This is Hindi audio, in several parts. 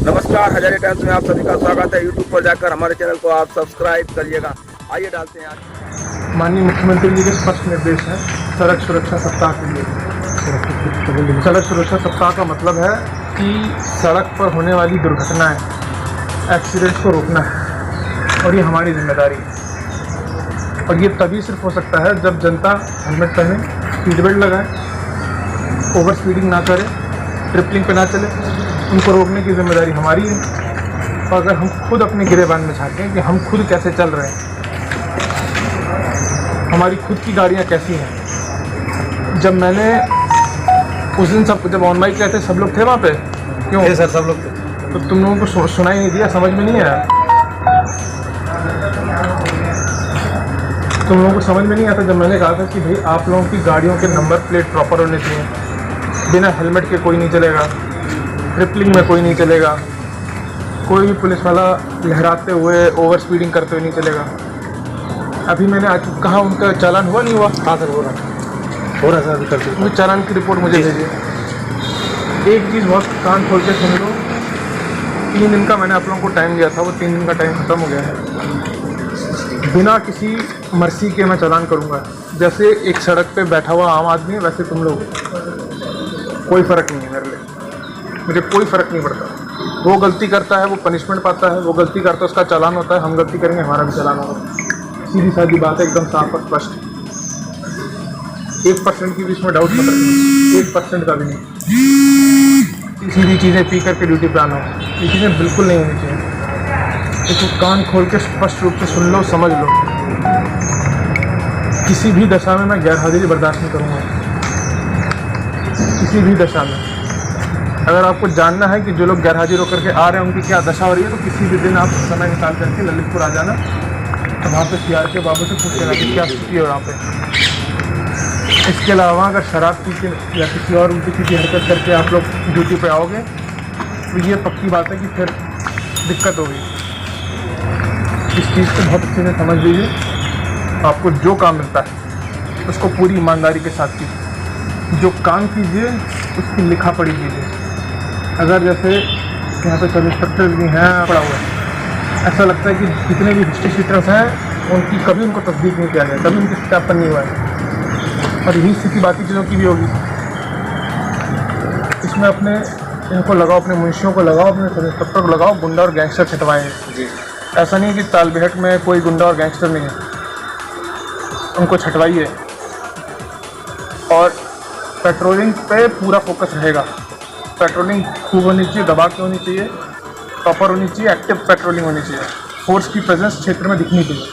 नमस्कार, हजारे टाइम्स में आप सभी का स्वागत है। यूट्यूब पर जाकर हमारे चैनल को आप सब्सक्राइब करिएगा। आइए डालते हैं आज। माननीय मुख्यमंत्री जी के स्पष्ट निर्देश हैं सड़क सुरक्षा सप्ताह के लिए। सड़क सुरक्षा सप्ताह का मतलब है कि सड़क पर होने वाली दुर्घटनाएं, एक्सीडेंट्स को रोकना है और ये हमारी जिम्मेदारी है। और ये तभी सिर्फ हो सकता है जब जनता हेलमेट पहने, सीट बेल्ट लगाए, ओवर स्पीडिंग ना करे, ट्रिपलिंग पे ना चले। उनको रोकने की जिम्मेदारी हमारी है। और अगर हम खुद अपने गिरेबान में झाँकें कि हम खुद कैसे चल रहे हैं, हमारी खुद की गाड़ियाँ कैसी हैं। जब मैंने उस दिन जब ऑन माइक कहते सब लोग थे वहाँ पे, क्यों सर सब लोग थे। तो तुम लोगों को सुनाई नहीं दिया, समझ में नहीं आया? तुम लोगों को समझ में नहीं आता जब मैंने कहा था कि भाई आप लोगों की गाड़ियों के नंबर प्लेट प्रॉपर होने चाहिए, बिना हेलमेट के कोई नहीं चलेगा, ट्रिपलिंग में कोई नहीं चलेगा, कोई भी पुलिस वाला लहराते हुए ओवर स्पीडिंग करते हुए नहीं चलेगा। अभी मैंने आज कहा उनका चालान हुआ नहीं हुआ? हाँ सर, हो रहा है सर, अभी करते मुझे चालान की रिपोर्ट मुझे भेजिए। एक चीज़ बहुत कान खोल के सुन लो, 3 दिन का मैंने आप लोगों को टाइम दिया था, वो 3 दिन का टाइम खत्म हो गया है। बिना किसी मर्सी के मैं चालान करूँगा। जैसे एक सड़क पे बैठा हुआ आम आदमी है, वैसे तुम लोग, कोई फ़र्क नहीं है मेरे लिए, मुझे कोई फ़र्क नहीं पड़ता। वो गलती करता है वो पनिशमेंट पाता है, वो गलती करता है उसका चालान होता है, हम गलती करेंगे हमारा भी चालान होगा। सीधी सादी बात है, एकदम साफ और स्पष्ट। 1% की भी इसमें डाउट मत रखना, 1% का भी नहीं। सीधी चीज़ें पी करके ड्यूटी पे आना, ये चीज़ें बिल्कुल नहीं होनी चाहिए। इसको कान खोल के स्पष्ट रूप से सुन लो, समझ लो। किसी भी दशा में मैं गैरहाजिरी बर्दाश्त नहीं करूँगा, किसी भी दशा में। अगर आपको जानना है कि जो लोग गैरहाजिर होकर के आ रहे हैं उनकी क्या दशा हो रही है, तो किसी भी दिन आप समय निकाल करके ललितपुर आ जाना, तो वहाँ पे CRK बाबू से पूछ लेना कि क्या स्थिति है वहाँ पे। इसके अलावा अगर शराब पी के या किसी और उल्टी सीधी हरकत करके आप लोग ड्यूटी पे आओगे, तो ये पक्की बात है कि फिर दिक्कत होगी। इस चीज़ को बहुत अच्छे से समझ लीजिए। आपको जो काम मिलता है उसको पूरी ईमानदारी के साथ कीजिए। जो काम कीजिए उसकी लिखा पढ़ी कीजिए। अगर जैसे यहाँ पे सब इंस्पेक्टर भी हैं पड़ा हुआ है, ऐसा लगता है कि जितने भी हिस्ट्री शीटर्स हैं उनकी कभी उनको तस्दीक नहीं किया गया, कभी उनकी सत्यापन नहीं हुआ है। और यही स्थिति बाकी चीज़ों की भी होगी। इसमें अपने इनको लगाओ, अपने मुंशियों को लगाओ, अपने सब इंस्पेक्टर को लगाओ, गुंडा और गैंगस्टर छटवाएँ जी। ऐसा नहीं कि तालबेहट में कोई गुंडा और गैंगस्टर नहीं है, उनको छटवाइए। और पेट्रोलिंग पे पूरा फोकस रहेगा। पेट्रोलिंग खूब होनी चाहिए, दबा के होनी चाहिए, प्रॉपर होनी चाहिए, एक्टिव पेट्रोलिंग होनी चाहिए। फोर्स की प्रेजेंस क्षेत्र में दिखनी चाहिए।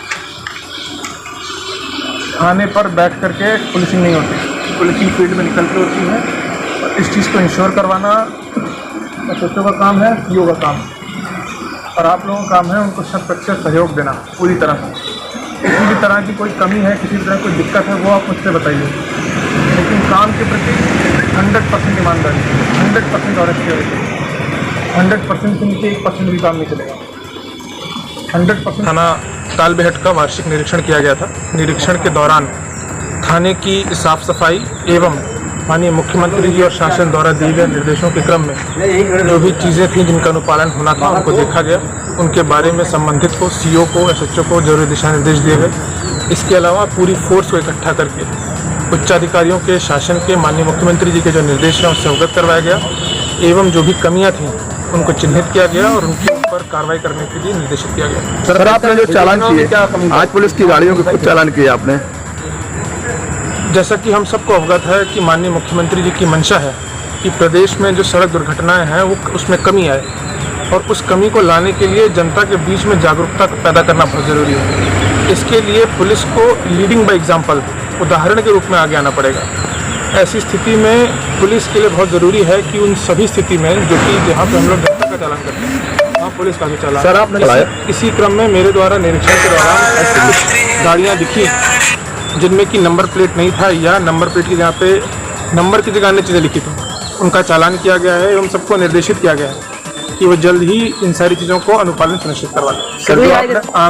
थाने पर बैठ करके पुलिसिंग नहीं होती, पुलिसिंग फील्ड में निकल के होती है। और इस चीज़ को इंश्योर करवाना SHO का काम है, CO का काम है, और आप लोगों का काम है उनको 100% सहयोग देना पूरी तरह से। किसी भी तरह की कोई कमी है, किसी भी तरह कोई दिक्कत है, वो आप मुझसे बताइए। लेकिन काम के प्रति 100% ईमानदारी, 100% ऑनेस्टी होगी। 100% के नीचे 1% भी काम नहीं चलेगा। 100%। थाना तालबेहट का वार्षिक निरीक्षण किया गया था। निरीक्षण के दौरान थाने की साफ सफाई एवं माननीय मुख्यमंत्री जी और शासन द्वारा दिए गए निर्देशों के क्रम में जो भी चीज़ें थीं जिनका अनुपालन होना था उनको देखा गया। उनके बारे में संबंधित को, CO को, SHO को जरूरी दिशा निर्देश दिए गए। इसके अलावा पूरी फोर्स को इकट्ठा करके उच्चाधिकारियों के, शासन के, माननीय मुख्यमंत्री जी के जो निर्देश हैं उससे अवगत करवाया गया एवं जो भी कमियां थीं उनको चिन्हित किया गया और उनके ऊपर कार्रवाई करने के लिए निर्देशित किया गया। सर आपने जो चालान किए, आज पुलिस की गाड़ियों के खुद चालान किए आपने, जैसा कि हम सबको अवगत है कि माननीय मुख्यमंत्री जी की मंशा है कि प्रदेश में जो सड़क दुर्घटनाएं हैं वो उसमें कमी आए, और उस कमी को लाने के लिए जनता के बीच में जागरूकता पैदा करना बहुत ज़रूरी है। इसके लिए पुलिस को लीडिंग बाय एग्जाम्पल, उदाहरण के रूप में आगे आना पड़ेगा। ऐसी स्थिति में पुलिस के लिए बहुत ज़रूरी है कि उन सभी स्थिति में जो कि जहाँ पर हम लोग जनता का चालान करते हैं वहाँ पुलिस का भी चालान। सर आपने इसी क्रम में मेरे द्वारा निरीक्षण के दौरान ऐसी कुछ गाड़ियाँ दिखी जिनमें कि नंबर प्लेट नहीं था, या नंबर प्लेट की जहाँ पे नंबर की जगह अन्य चीज़ें लिखी थी, उनका चालान किया गया है एवं सबको निर्देशित किया गया है कि वो जल्द ही इन सारी चीज़ों को अनुपालन सुनिश्चित करवा दें।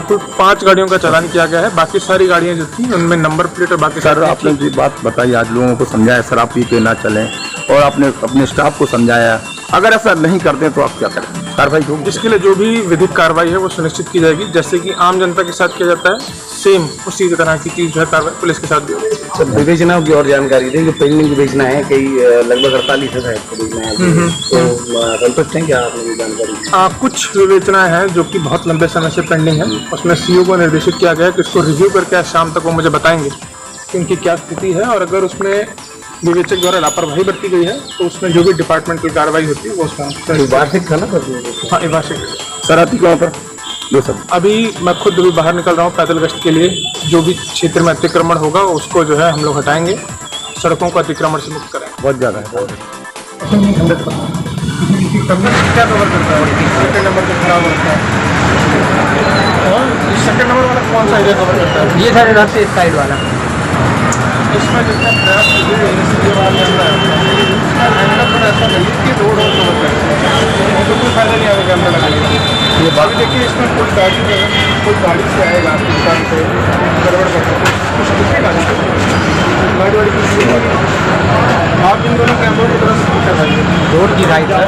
कुल 5 गाड़ियों का चालान किया गया है। बाकी सारी गाड़ियाँ जो थी उनमें नंबर प्लेट और बाकी। सर आपने जी बात बताई, आज लोगों को समझाया शराब पी के ना चलें, और आपने अपने स्टाफ को समझाया अगर ऐसा नहीं करते तो आप क्या करें, कार्रवाई होगी? इसके लिए जो भी विधिक कार्रवाई है वो सुनिश्चित की जाएगी, जैसे कि आम जनता के साथ किया जाता है, सेम उसी तरह की चीज़ जो है कार्रवाई पुलिस के साथ भी होगी। सर विवेचनाओं की और जानकारी दें, जो पेंडिंग विवेचना है कई लगभग 48,000 विवेचना है, तो संतुष्ट हैं क्या आपने जानकारी? कुछ विवेचनाएं हैं जो कि बहुत लंबे समय से पेंडिंग है, उसमें सीओ को निर्देशित किया गया है कि उसको रिव्यू करके आज शाम तक वो मुझे बताएंगे कि उनकी क्या स्थिति है, और अगर उसमें विवेचक द्वारा लापरवाही बरती गई है तो उसमें जो भी डिपार्टमेंटल कार्रवाई होती है वो उसमें वार्षिक था ना सर? हाँ, वार्षिक। सर आती कहाँ पर दो सर? अभी मैं खुद अभी बाहर निकल रहा हूँ पैदल गश्त के लिए, जो भी क्षेत्र में अतिक्रमण होगा उसको जो है हम लोग हटाएंगे, सड़कों को अतिक्रमण से मुक्त कराएंगे। बहुत ज़्यादा है। क्या कवर करता है? सेकंड नंबर का खराब होता है, और सेकंड नंबर वाला कौन सा एरिया कवर करता है? ये सर इधर से इस साइड वाला इसमें जितना प्रयास कीजिए ये बात जानना है, पर ऐसा नहीं कि रोड और कवर करें, तो कोई फायदा नहीं आएगा कैमरा लगाने का। ये बात देखिए, इसमें कोई गाड़ी से आएगा आपकी दुकान से गड़बड़ करके कुछ दिखेगा नहीं, गाड़ी कुछ आप इन दोनों कैमरों की तरफ से करवाइए, रोड की राइट है,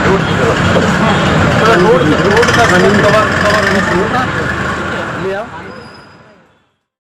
रोड की तरफ थोड़ा रोड का जमीन कवर होना चाहिए।